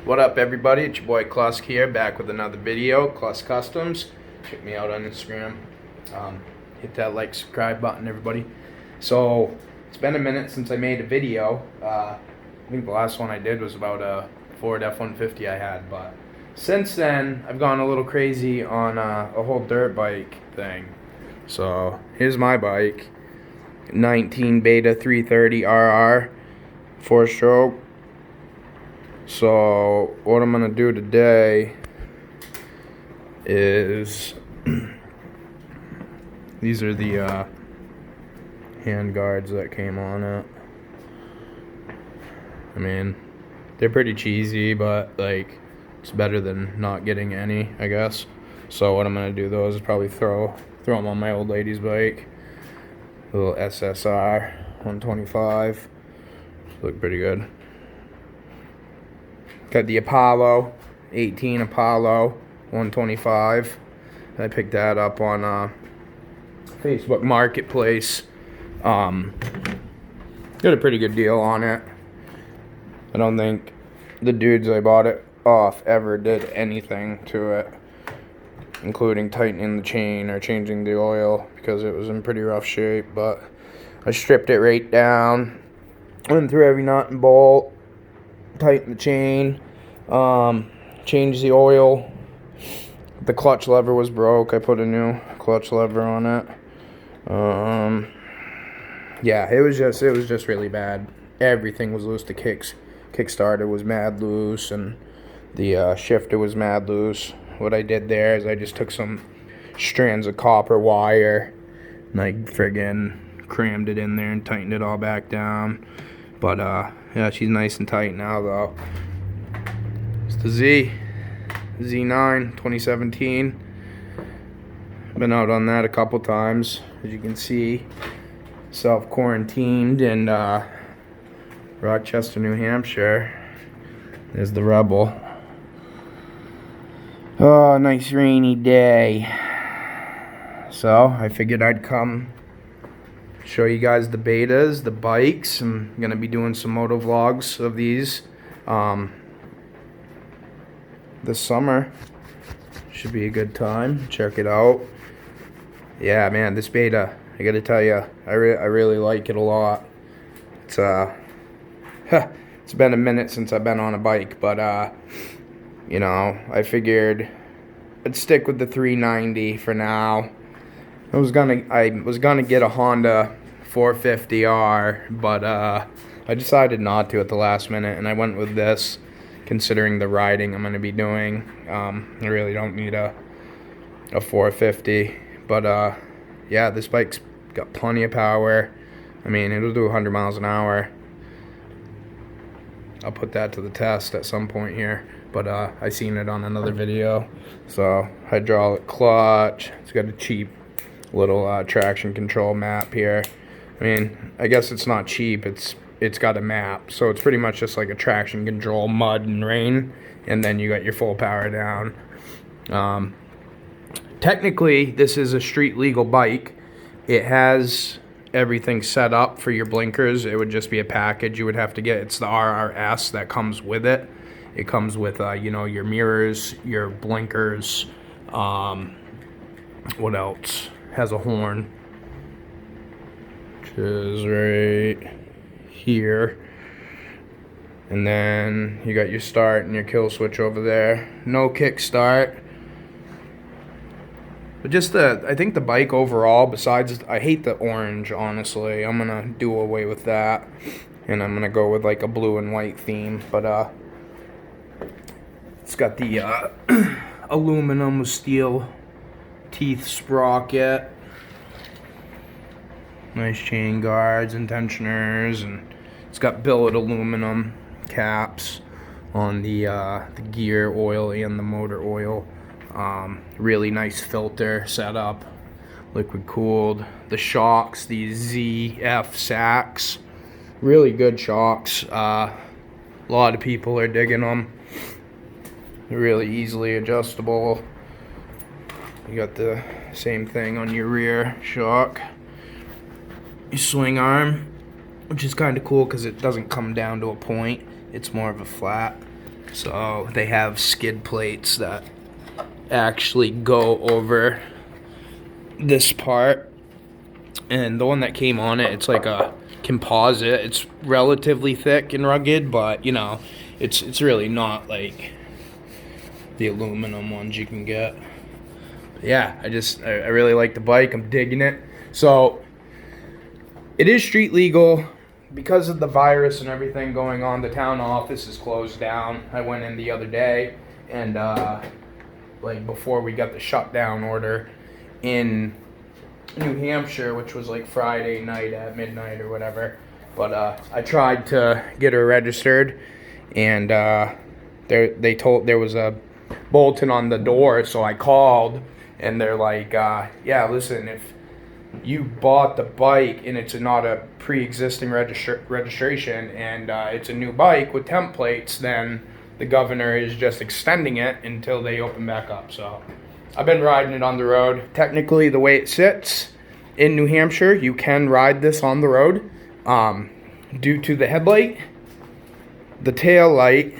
What up, everybody? It's your boy Klusk here, back with another video. Klusk Customs. Check me out on Instagram. Hit that like, subscribe button, everybody. So it's been a minute since I made a video. I think the last one I did was about a Ford F-150 I had, but since then I've gone a little crazy on a whole dirt bike thing. So here's my bike, 19 Beta 330 RR, 4-stroke. So what I'm gonna do today is these are the hand guards that came on it. I mean, they're pretty cheesy, but like it's better than not getting any, I guess. So what I'm gonna do though is probably throw them on my old lady's bike, a little SSR 125. Look pretty good. Got the Apollo 18 Apollo 125. I picked that up on Facebook Marketplace. Got a pretty good deal on it. I don't think the dudes I bought it off ever did anything to it, including tightening the chain or changing the oil, because it was in pretty rough shape. But I stripped it right down, went through every nut and bolt, tighten the chain, change the oil. The clutch lever was broke. I put a new clutch lever on it. Yeah, it was just really bad. Everything was loose. The kickstarter was mad loose, and the shifter was mad loose. What I did there is I just took some strands of copper wire and I friggin' crammed it in there and tightened it all back down. But yeah, she's nice and tight now though. It's the Z9 2017. Been out on that a couple times, as you can see. Self-quarantined in Rochester, New Hampshire. There's the Rebel. Oh, nice rainy day. So I figured I'd come show you guys the betas, the bikes. I'm gonna be doing some moto vlogs of these this summer. Should be a good time. Check it out. Yeah, man, this beta, I gotta tell you, I really like it a lot. It's it's been a minute since I've been on a bike, but you know, I figured I'd stick with the 390 for now. I was gonna get a Honda 450R, but I decided not to at the last minute, and I went with this, considering the riding I'm gonna be doing. I really don't need a 450, but yeah, this bike's got plenty of power. I mean, it'll do 100 miles an hour. I'll put that to the test at some point here, but I seen it on another video. So hydraulic clutch. It's got a cheap little traction control map here. I mean, I guess it's not cheap. It's got a map, so it's pretty much just like a traction control, mud and rain, and then you got your full power down. Technically, this is a street legal bike. It has everything set up for your blinkers. It would just be a package you would have to get. It's the RRS that comes with it. It comes with you know, your mirrors, your blinkers. What else? Has a horn, which is right here, and then you got your start and your kill switch over there. No kick start. But just I think the bike overall, besides, I hate the orange, honestly. I'm gonna do away with that, and I'm gonna go with like a blue and white theme. But it's got the aluminum with steel teeth sprocket. Nice chain guards and tensioners, and it's got billet aluminum caps on the gear oil and the motor oil. Really nice filter setup, liquid cooled. The shocks, these ZF Sachs, really good shocks. A lot of people are digging them. They're really easily adjustable. You got the same thing on your rear shock. Your swing arm, which is kind of cool because it doesn't come down to a point. It's more of a flat So they have skid plates that actually go over this part, and the one that came on it, it's like a composite. It's relatively thick and rugged, but you know, it's really not like the aluminum ones you can get. But yeah, I really like the bike. I'm digging it. So it is street legal. Because of the virus and everything going on, the town office is closed down. I went in the other day, and like before we got the shutdown order in New Hampshire, which was like Friday night at midnight or whatever. But I tried to get her registered, and they told there was a bulletin on the door, so I called, and they're like, yeah, listen, if you bought the bike and it's not a pre-existing registration and it's a new bike with temp plates, then the governor is just extending it until they open back up. So I've been riding it on the road. Technically, the way it sits in New Hampshire, you can ride this on the road due to the headlight, the tail light,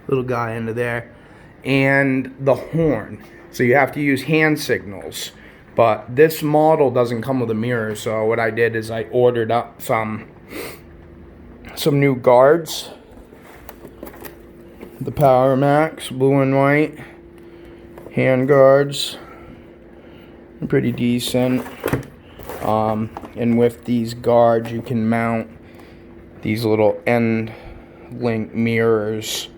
little guy under there, and the horn. So you have to use hand signals. But this model doesn't come with a mirror, so what I did is I ordered up some new guards. The Power Max, blue and white. Hand guards. Pretty decent. And with these guards, you can mount these little end link mirrors.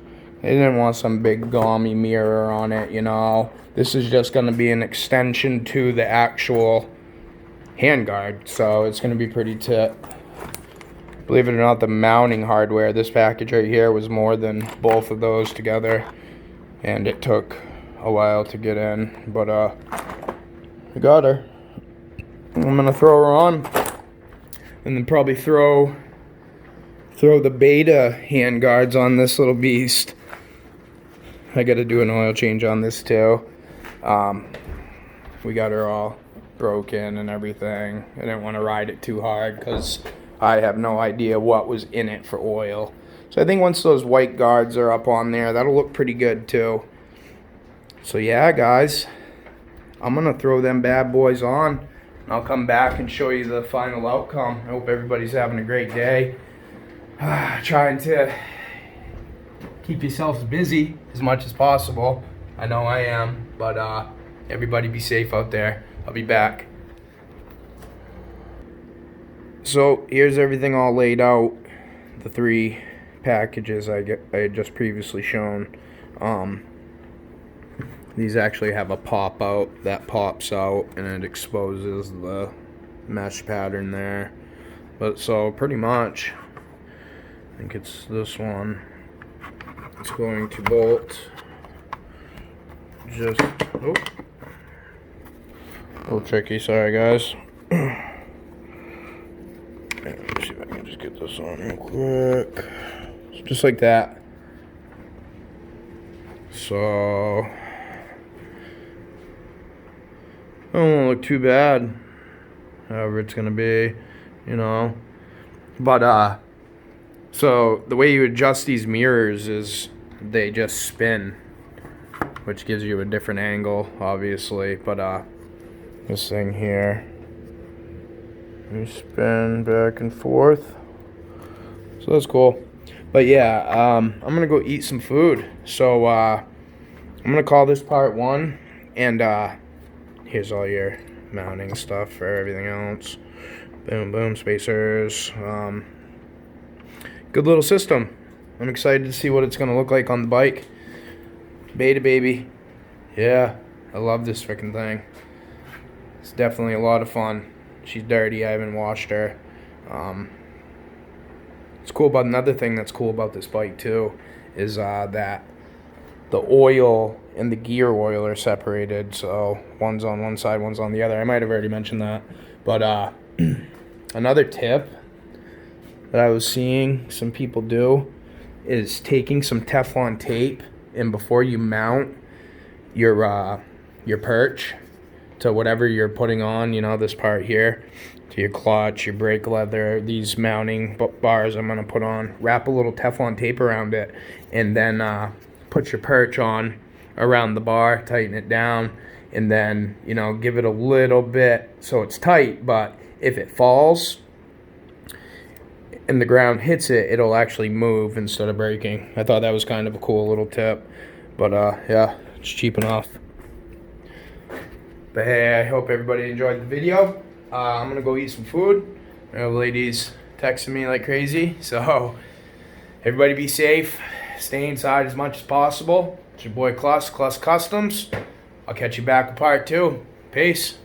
They didn't want some big gaumy mirror on it, you know. This is just going to be an extension to the actual handguard, so it's going to be pretty tip. Believe it or not, the mounting hardware, this package right here, was more than both of those together, and it took a while to get in, but I got her. I'm going to throw her on, and then probably throw the beta handguards on this little beast. I got to do an oil change on this too. We got her all broken and everything. I didn't want to ride it too hard because I have no idea what was in it for oil. So I think once those white guards are up on there, that'll look pretty good too. So yeah, guys, I'm going to throw them bad boys on. And I'll come back and show you the final outcome. I hope everybody's having a great day. Trying to keep yourselves busy as much as possible. I know I am, but everybody be safe out there. I'll be back. So here's everything all laid out. The 3 packages I had just previously shown. These actually have a pop out that pops out and it exposes the mesh pattern there. But so pretty much, I think it's this one. It's going to bolt just, oh, a little tricky, sorry guys. Let me see if I can just get this on real quick. Just like that. So, it won't look too bad, however it's gonna be, you know. But so the way you adjust these mirrors is they just spin, which gives you a different angle, obviously. But this thing here, you spin back and forth, so that's cool. But yeah, I'm gonna go eat some food. So I'm gonna call this part 1, and here's all your mounting stuff for everything else. Boom, boom, spacers. Good little system. I'm excited to see what it's going to look like on the bike. Beta baby. Yeah, I love this freaking thing. It's definitely a lot of fun. She's dirty. I haven't washed her. It's cool about another thing that's cool about this bike too is that the oil and the gear oil are separated. So one's on one side, one's on the other. I might have already mentioned that. But another tip that I was seeing some people do is taking some Teflon tape, and before you mount your perch to whatever you're putting on, you know, this part here, to your clutch, your brake leather, these mounting bars I'm going to put on. Wrap a little Teflon tape around it, and then put your perch on around the bar, tighten it down, and then, you know, give it a little bit so it's tight, but if it falls and the ground hits it, it'll actually move instead of breaking. I thought that was kind of a cool little tip, but yeah, it's cheap enough. But hey, I hope everybody enjoyed the video. I'm gonna go eat some food. I have ladies texting me like crazy, so everybody be safe. Stay inside as much as possible. It's your boy Cluss Customs. I'll catch you back with part 2. Peace.